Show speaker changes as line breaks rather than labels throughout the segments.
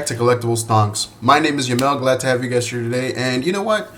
back to Collectible Stonks. My name is Yamel. Glad to have you guys here today. And you know what?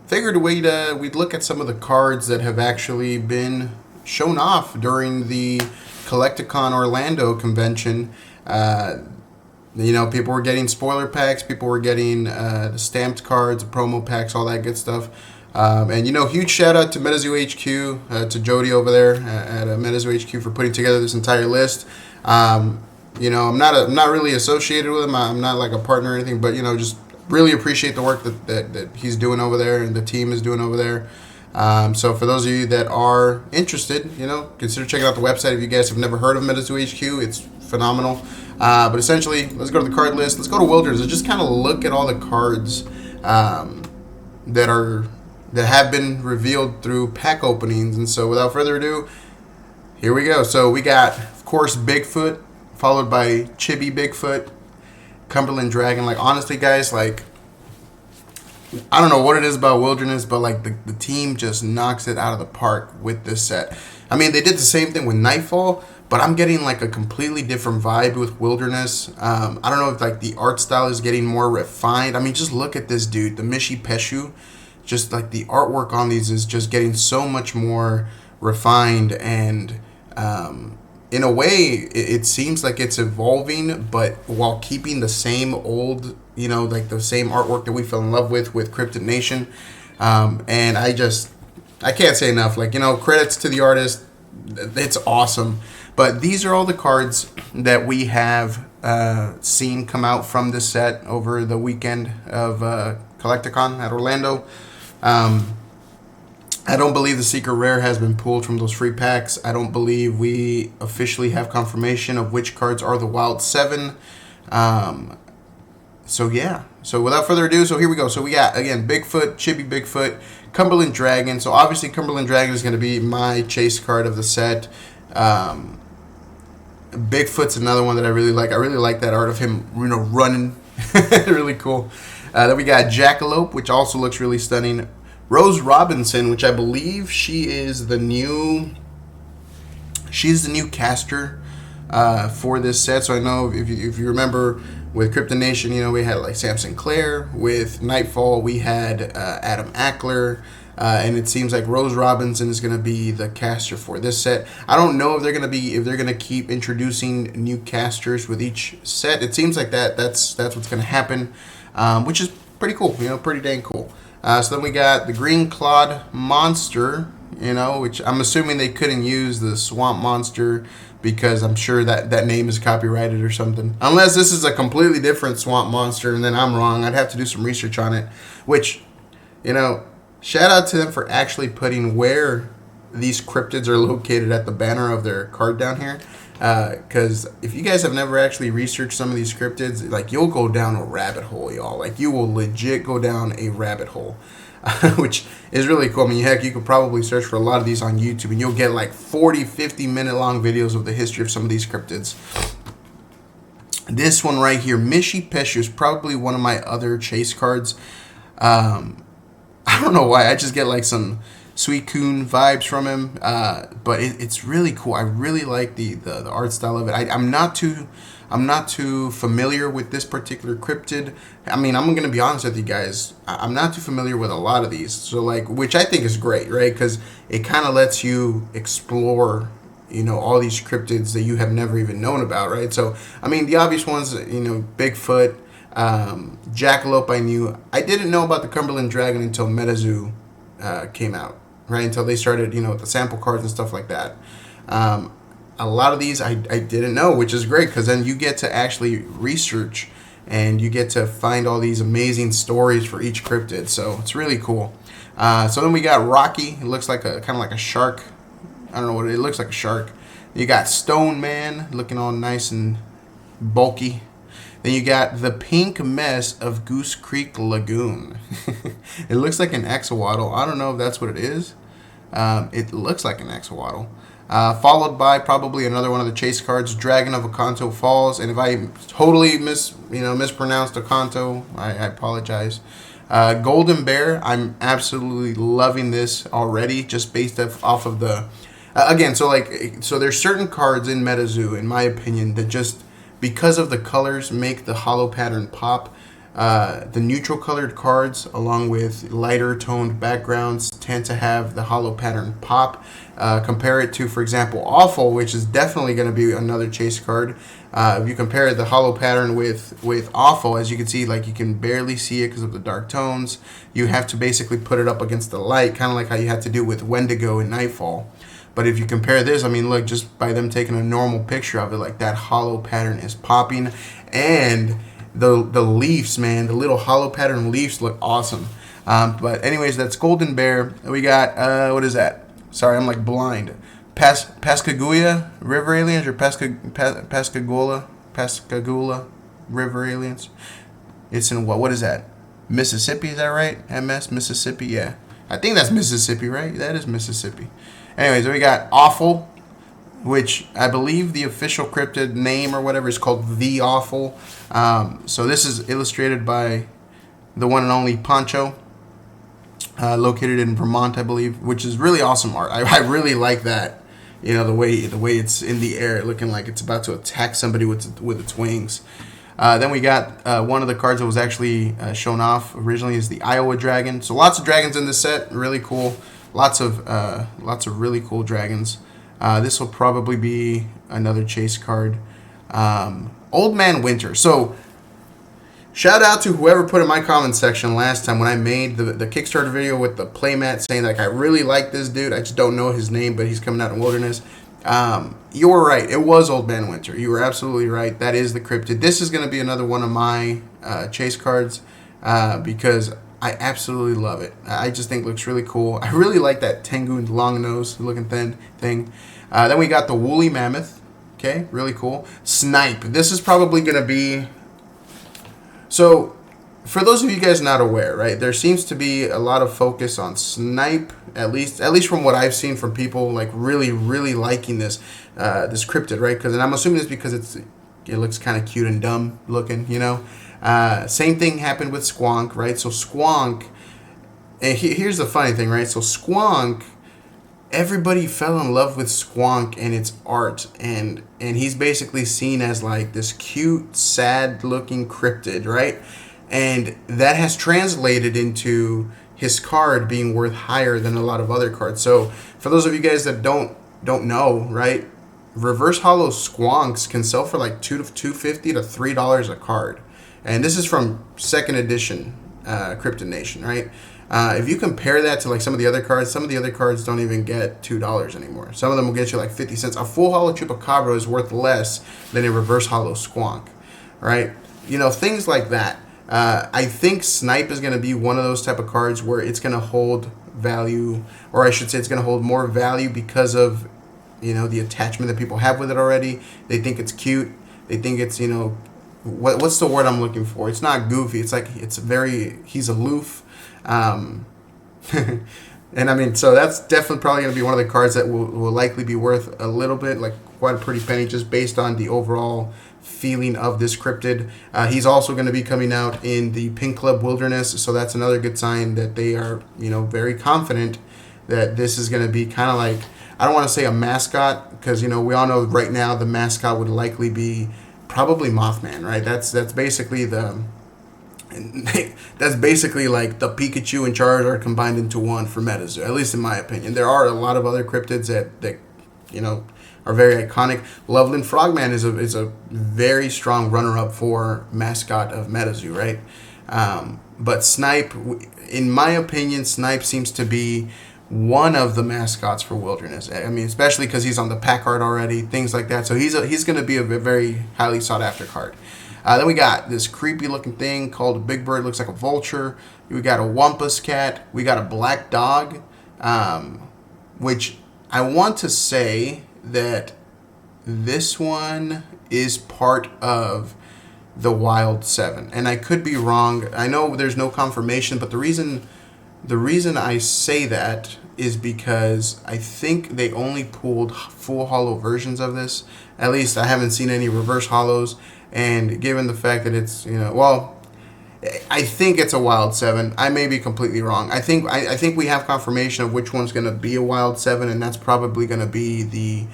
Figured we'd look at some of the cards that have actually been shown off during the Collecticon Orlando convention. People were getting spoiler packs. People were getting the stamped cards, the promo packs, all that good stuff. Huge shout out to Metazoo HQ, to Jody over there at Metazoo HQ for putting together this entire list. I'm not really associated with him. I'm not like a partner or anything, but just really appreciate the work that he's doing over there and the team is doing over there. So for those of you that are interested, consider checking out the website. If you guys have never heard of Metazoo HQ, it's phenomenal. But essentially, let's go to the card list. Let's go to Wilderness and just kind of look at all the cards that have been revealed through pack openings. And so without further ado, here we go. So we got, of course, Bigfoot, followed by Chibi Bigfoot, Cumberland Dragon. Like, honestly, guys, like, I don't know what it is about Wilderness, but like the team just knocks it out of the park with this set. I mean, they did the same thing with Nightfall, but I'm getting like a completely different vibe with Wilderness. I don't know if like the art style is getting more refined. I mean, just look at this dude, the Mishi Peshu. Just like the artwork on these is just getting so much more refined, and in a way it seems like it's evolving, but while keeping the same old, like the same artwork that we fell in love with Cryptid Nation. And I can't say enough. Like, credits to the artist. It's awesome. But these are all the cards that we have seen come out from this set over the weekend of Collecticon at Orlando. I don't believe the Secret Rare has been pulled from those free packs. I don't believe we officially have confirmation of which cards are the Wild 7. So without further ado, so here we go. So we got, again, Bigfoot, Chibi Bigfoot, Cumberland Dragon. So obviously Cumberland Dragon is going to be my chase card of the set. Bigfoot's another one that I really like. I really like that art of him, running. Really cool. Then we got Jackalope, which also looks really stunning. Rose Robinson, which I believe she's the new caster for this set. So I know if you remember with Cryptid Nation, we had like Sam Sinclair. With Nightfall, we had Adam Ackler. And it seems like Rose Robinson is going to be the caster for this set. I don't know if they're going to keep introducing new casters with each set. It seems like that's what's going to happen, which is pretty cool. Pretty dang cool. So then we got the Green Clawed Monster, which I'm assuming they couldn't use the Swamp Monster because I'm sure that name is copyrighted or something. Unless this is a completely different Swamp Monster and then I'm wrong. I'd have to do some research on it, which, shout out to them for actually putting where these cryptids are located at the banner of their card down here. Because if you guys have never actually researched some of these cryptids, like, you'll go down a rabbit hole, y'all. Like, you will legit go down a rabbit hole, which is really cool. I mean, heck, you could probably search for a lot of these on YouTube, and you'll get like 40, 50-minute long videos of the history of some of these cryptids. This one right here, Mishi Peshu, is probably one of my other chase cards. I don't know why. I just get like some Sweet Coon vibes from him, but it's really cool. I really like the art style of it. I'm not too familiar with this particular cryptid. I mean, I'm gonna be honest with you guys. I'm not too familiar with a lot of these. So like, which I think is great, right? Because it kind of lets you explore, all these cryptids that you have never even known about, right? So I mean, the obvious ones, Bigfoot, Jackalope. I knew. I didn't know about the Cumberland Dragon until Metazoo came out. Right, until they started, with the sample cards and stuff like that. A lot of these I didn't know, which is great because then you get to actually research and you get to find all these amazing stories for each cryptid. So it's really cool. So then we got Rocky. It looks like kind of like a shark. I don't know what it looks like, a shark. You got Stone Man looking all nice and bulky. Then you got the Pink Mess of Goose Creek Lagoon. It looks like an axolotl. I don't know if that's what it is. It looks like an axolotl. Followed by probably another one of the chase cards, Dragon of Oconto Falls. And if I totally mispronounced Oconto, I apologize. Golden Bear, I'm absolutely loving this already, just based off of the... so there's certain cards in Metazoo, in my opinion, that just because of the colors make the hollow pattern pop. The neutral colored cards, along with lighter toned backgrounds, tend to have the hollow pattern pop. Compare it to, for example, Awful, which is definitely going to be another chase card. If you compare the hollow pattern with Awful, as you can see, like you can barely see it because of the dark tones. You have to basically put it up against the light, kind of like how you had to do with Wendigo in Nightfall. But if you compare this, I mean, look, just by them taking a normal picture of it, like that hollow pattern is popping. And the leaves, man, the little hollow pattern leaves look awesome. But anyways, that's Golden Bear. We got, what is that? Sorry, I'm like blind. Pascagoula River Aliens or Pascagoula River Aliens. It's in what is that? Mississippi, is that right? MS, Mississippi, yeah. I think that's Mississippi, right? That is Mississippi. Anyways, we got Awful, which I believe the official cryptid name or whatever is called The Awful. So this is illustrated by the one and only Pancho, located in Vermont, I believe, which is really awesome art. I really like that. You know, the way it's in the air, looking like it's about to attack somebody with its wings. Then we got one of the cards that was actually shown off originally is the Iowa Dragon. So lots of dragons in this set, really cool. Lots of really cool dragons. This will probably be another chase card. Old Man Winter. So shout out to whoever put in my comment section last time when I made the Kickstarter video with the playmat saying like I really like this dude. I just don't know his name, but he's coming out in Wilderness. You were right. It was Old Man Winter. You were absolutely right. That is the cryptid. This is going to be another one of my chase cards because I absolutely love it. I just think it looks really cool. I really like that Tengu long nose looking thing. Then we got the Woolly Mammoth. Okay, really cool. Snipe. This is probably going to be... So, for those of you guys not aware, right, there seems to be a lot of focus on Snipe, at least from what I've seen from people, like really, really liking this cryptid, right? And I'm assuming it's because it looks kind of cute and dumb looking, you know. Same thing happened with Squonk, right? So Squonk, and here's the funny thing, right? So Squonk, everybody fell in love with Squonk and its art, and he's basically seen as like this cute, sad-looking cryptid, right? And that has translated into his card being worth higher than a lot of other cards. So for those of you guys that don't know, right, reverse hollow Squonks can sell for like $250 to $3 a card. And this is from second edition Cryptid Nation, right? If you compare that to like some of the other cards don't even get $2 anymore. Some of them will get you like 50 cents. A full hollow Chupacabra is worth less than a reverse hollow Squonk, right? You know, things like that. I think Snipe is going to be one of those type of cards where it's going to hold value, or I should say it's going to hold more value because of, you know, the attachment that people have with it already. They think it's cute. They think it's, you know, what's the word I'm looking for? It's not goofy. It's like, he's aloof. And I mean, so that's definitely probably going to be one of the cards that will likely be worth a little bit, like quite a pretty penny, just based on the overall feeling of this cryptid. He's also going to be coming out in the Pink Club Wilderness, so that's another good sign that they are, you know, very confident that this is going to be kind of like, I don't want to say a mascot, because, you know, we all know right now the mascot would likely be probably Mothman, right? That's basically that's basically like the Pikachu and Charizard combined into one for Metazoo, at least in my opinion. There are a lot of other cryptids that you know, are very iconic. Loveland Frogman is a very strong runner-up for mascot of Metazoo, right? But Snipe, in my opinion, Snipe seems to be one of the mascots for Wilderness. I mean, especially because he's on the pack art already, things like that. So he's going to be a very highly sought-after card. Then we got this creepy-looking thing called a Big Bird. Looks like a vulture. We got a Wampus Cat. We got a Black Dog, which I want to say that this one is part of the Wild 7. And I could be wrong. I know there's no confirmation, but the reason I say that is because I think they only pulled full hollow versions of this. At least I haven't seen any reverse hollows. And given the fact that it's, you know, well, I think it's a Wild 7. I may be completely wrong. I think we have confirmation of which one's going to be a Wild 7, and that's probably going to be the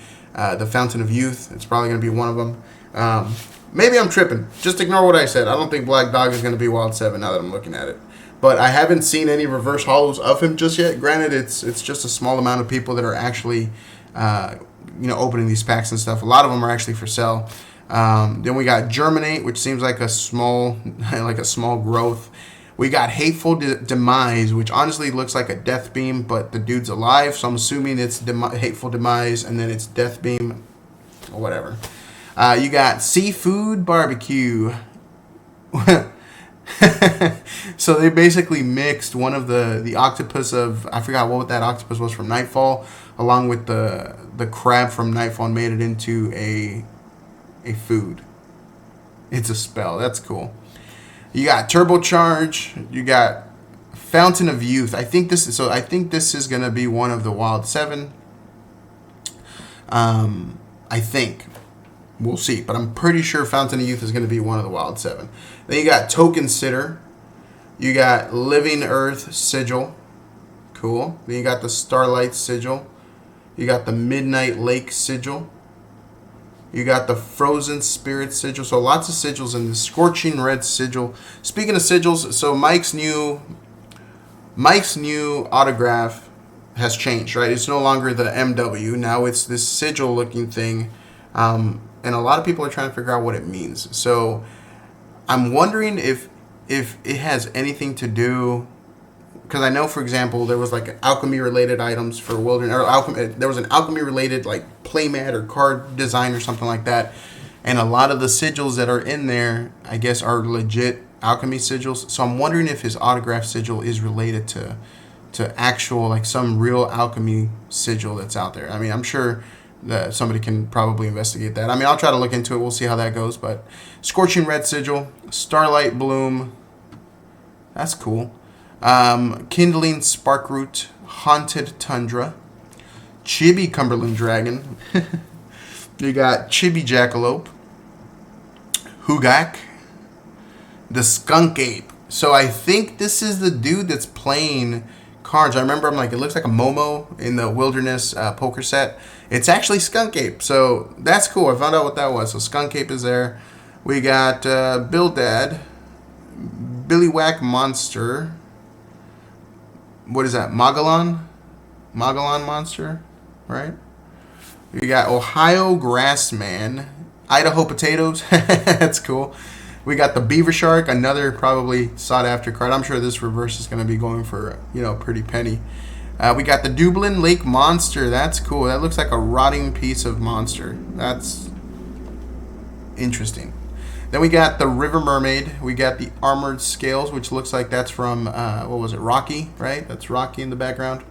Fountain of Youth. It's probably going to be one of them. Maybe I'm tripping. Just ignore what I said. I don't think Black Dog is going to be Wild 7 now that I'm looking at it. But I haven't seen any reverse hollows of him just yet. Granted, it's just a small amount of people that are actually, opening these packs and stuff. A lot of them are actually for sale. Then we got Germinate, which seems like a small growth. We got Hateful Demise, which honestly looks like a Death Beam, but the dude's alive, so I'm assuming it's Hateful Demise, and then it's Death Beam, or whatever. You got Seafood Barbecue. So they basically mixed one of the octopus of, I forgot what that octopus was from Nightfall, along with the crab from Nightfall, and made it into a food. It's a spell. That's cool. You got Turbocharge. You got Fountain of Youth. I think this is gonna be one of the Wild 7. I think. We'll see, but I'm pretty sure Fountain of Youth is going to be one of the Wild 7. Then you got Token Sitter. You got Living Earth Sigil. Cool. Then you got the Starlight Sigil. You got the Midnight Lake Sigil. You got the Frozen Spirit Sigil. So lots of sigils in the Scorching Red Sigil. Speaking of sigils, so Mike's new autograph has changed, right? It's no longer the MW. Now it's this sigil looking thing. And a lot of people are trying to figure out what it means. So I'm wondering if it has anything to do, because I know, for example, there was like alchemy related items for Wilderness, or there was an alchemy related like playmat or card design or something like that. And a lot of the sigils that are in there, I guess, are legit alchemy sigils. So I'm wondering if his autograph sigil is related to actual, like, some real alchemy sigil that's out there. I mean, I'm sure that somebody can probably investigate that. I mean, I'll try to look into it. We'll see how that goes. But Scorching Red Sigil, Starlight Bloom, that's cool. Kindling Sparkroot, Haunted Tundra, Chibi Cumberland Dragon. You got Chibi Jackalope, Hugak, the Skunk Ape. So I think this is the dude that's playing cards. I remember I'm like, it looks like a Momo in the Wilderness poker set. It's actually Skunk Ape. So that's cool. I found out what that was. So Skunk Ape is there. We got Bildad, Billy Whack Monster. What is that? Magellan Monster, right? We got Ohio Grassman, Idaho Potatoes. That's cool. We got the Beaver Shark, another probably sought after card. I'm sure this reverse is going to be going for, a pretty penny. We got the Dublin Lake Monster. That's cool. That looks like a rotting piece of monster. That's interesting. Then we got the River Mermaid. We got the Armored Scales, which looks like that's from, what was it, Rocky, right? That's Rocky in the background.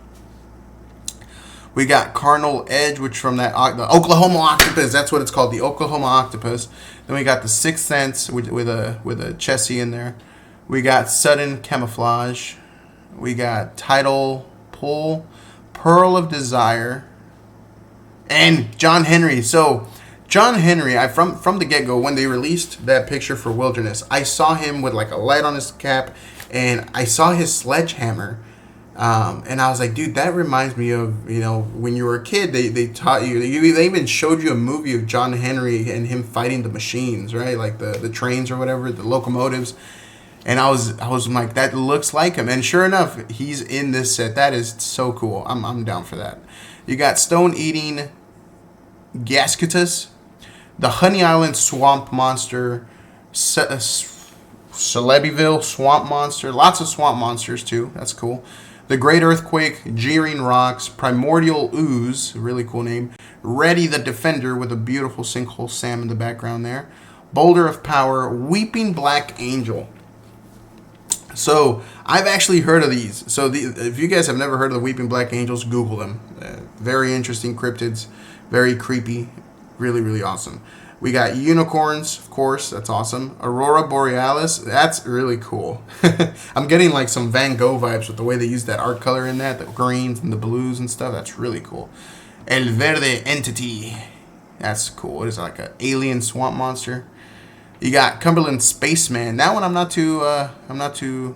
We got Carnal Edge, which from the Oklahoma Octopus. That's what it's called, the Oklahoma Octopus. Then we got the Sixth Sense with a Chessie in there. We got Sudden Camouflage. We got Tidal Pull, Pearl of Desire, and John Henry. So John Henry, from the get-go, when they released that picture for Wilderness, I saw him with like a light on his cap, and I saw his sledgehammer. And I was like, dude, that reminds me of, when you were a kid, they taught you, they even showed you a movie of John Henry and him fighting the machines, right? Like the trains or whatever, the locomotives. And I was like, that looks like him. And sure enough, he's in this set. That is so cool. I'm down for that. You got Stone Eating Gascutus, the Honey Island Swamp Monster, Celebiville Swamp Monster, lots of swamp monsters too. That's cool. The Great Earthquake, Jeering Rocks, Primordial Ooze, really cool name. Reddy the Defender with a beautiful sinkhole Sam in the background there. Boulder of Power, Weeping Black Angel. So I've actually heard of these. So if you guys have never heard of the Weeping Black Angels, Google them. Very interesting cryptids, very creepy, really, really awesome. We got Unicorns, of course, that's awesome. Aurora Borealis, that's really cool. I'm getting like some Van Gogh vibes with the way they use that art color in that, the greens and the blues and stuff. That's really cool. El Verde Entity, that's cool. What is it, like an alien swamp monster? You got Cumberland Spaceman. That one I'm not too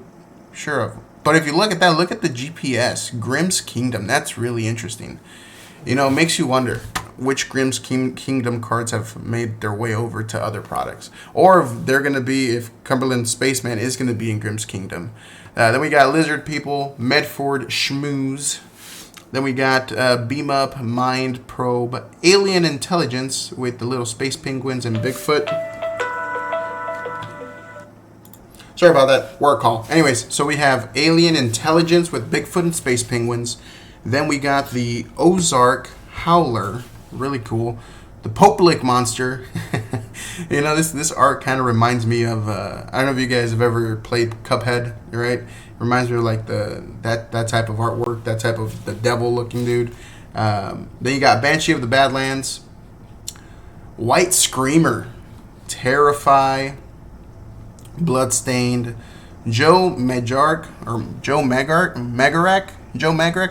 sure of. But if you look at that, look at the GPS, Grimm's Kingdom. That's really interesting. It makes you wonder, which Grimm's Kingdom cards have made their way over to other products, or if they're going to be, if Cumberland Spaceman is going to be in Grimm's Kingdom. Then we got Lizard People, Medford Schmooze. Then we got Beam Up, Mind Probe, Alien Intelligence with the little space penguins and Bigfoot. Sorry about that, work call. Anyways, so we have Alien Intelligence with Bigfoot and space penguins. Then we got the Ozark Howler, really cool. The Popelic Monster. You know, this art kind of reminds me of, I don't know if you guys have ever played Cuphead, right? It reminds me of like that type of artwork, that type of the devil looking dude. Then you got Banshee of the Badlands, White Screamer, Terrify, Bloodstained, Joe Magark,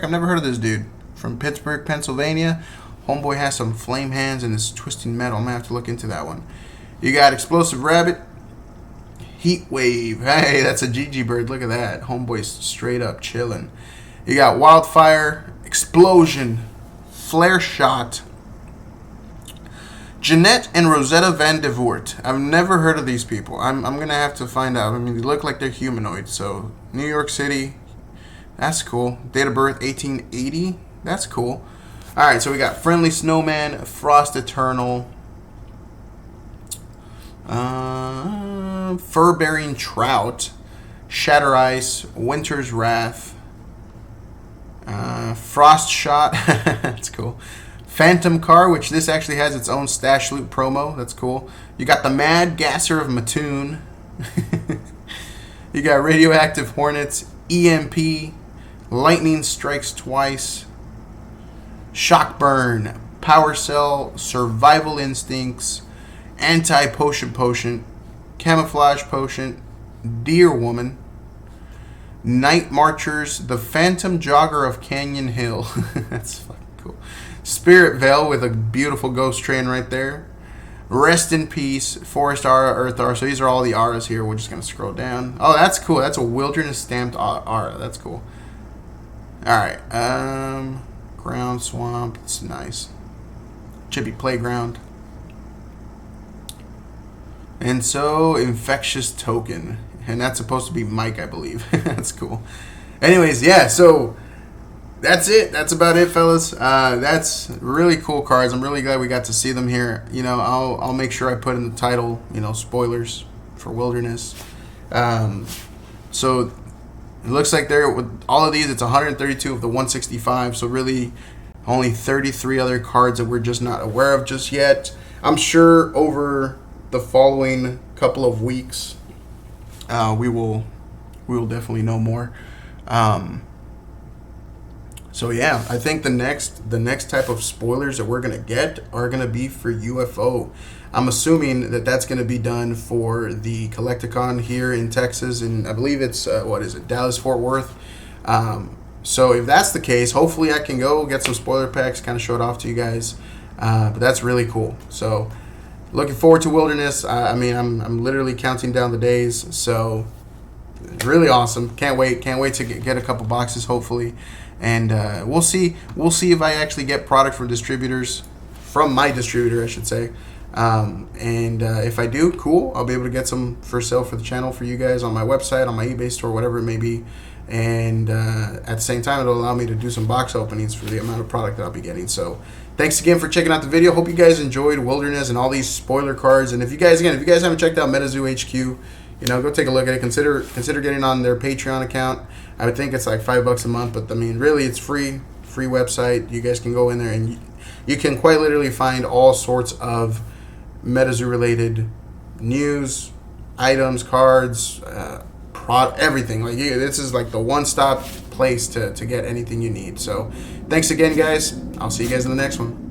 I've never heard of this dude. From Pittsburgh, Pennsylvania. Homeboy has some flame hands and is twisting metal. I'm going to have to look into that one. You got Explosive Rabbit, Heat Wave. Hey, that's a GG bird. Look at that. Homeboy's straight up chilling. You got Wildfire, Explosion, Flare Shot, Jeanette and Rosetta Van de Voort. I've never heard of these people. I'm going to have to find out. I mean, they look like they're humanoid. So, New York City. That's cool. Date of birth, 1880. That's cool. Alright, so we got Friendly Snowman, Frost Eternal, Fur-Bearing Trout, Shatter Ice, Winter's Wrath, Frost Shot. That's cool. Phantom Car, which this actually has its own Stash Loot promo. That's cool. You got the Mad Gasser of Mattoon. You got Radioactive Hornets, EMP, Lightning Strikes Twice, Shock Burn, Power Cell, Survival Instincts, Anti-Potion, Camouflage Potion, Deer Woman, Night Marchers, the Phantom Jogger of Canyon Hill. That's fucking cool. Spirit Veil with a beautiful ghost train right there. Rest in Peace, Forest Aura, Earth Aura. So these are all the auras here. We're just going to scroll down. Oh, that's cool. That's a Wilderness stamped aura. That's cool. Alright. Ground Swamp. It's nice. Chippy Playground. And so, Infectious Token. And that's supposed to be Mike, I believe. That's cool. Anyways, yeah, so that's it. That's about it, fellas. That's really cool cards. I'm really glad we got to see them here. You know, I'll make sure I put in the title, you know, spoilers for Wilderness. So it looks like there with all of these, it's 132 of the 165. So really, only 33 other cards that we're just not aware of just yet. I'm sure over the following couple of weeks, we will definitely know more. So yeah, I think the next type of spoilers that we're gonna get are gonna be for UFO. I'm assuming that that's gonna be done for the Collecticon here in Texas, and I believe it's Dallas Fort Worth. So if that's the case, hopefully I can go get some spoiler packs, kind of show it off to you guys. But that's really cool. So looking forward to Wilderness. I mean, I'm literally counting down the days. So really awesome. Can't wait to get a couple boxes hopefully. And we'll see if I actually get product from distributors, from my distributor, I should say. And if I do, cool. I'll be able to get some for sale for the channel for you guys on my website, on my eBay store, whatever it may be. And at the same time, it'll allow me to do some box openings for the amount of product that I'll be getting. So thanks again for checking out the video. Hope you guys enjoyed Wilderness and all these spoiler cards. And if you guys haven't checked out Metazoo HQ, you know, go take a look at it. Consider getting on their Patreon account. I would think it's like $5 a month, but I mean, really, it's free website. You guys can go in there and you can quite literally find all sorts of Metazoo related news, items, cards, everything. Like this is like the one-stop place to get anything you need. So thanks again, guys. I'll see you guys in the next one.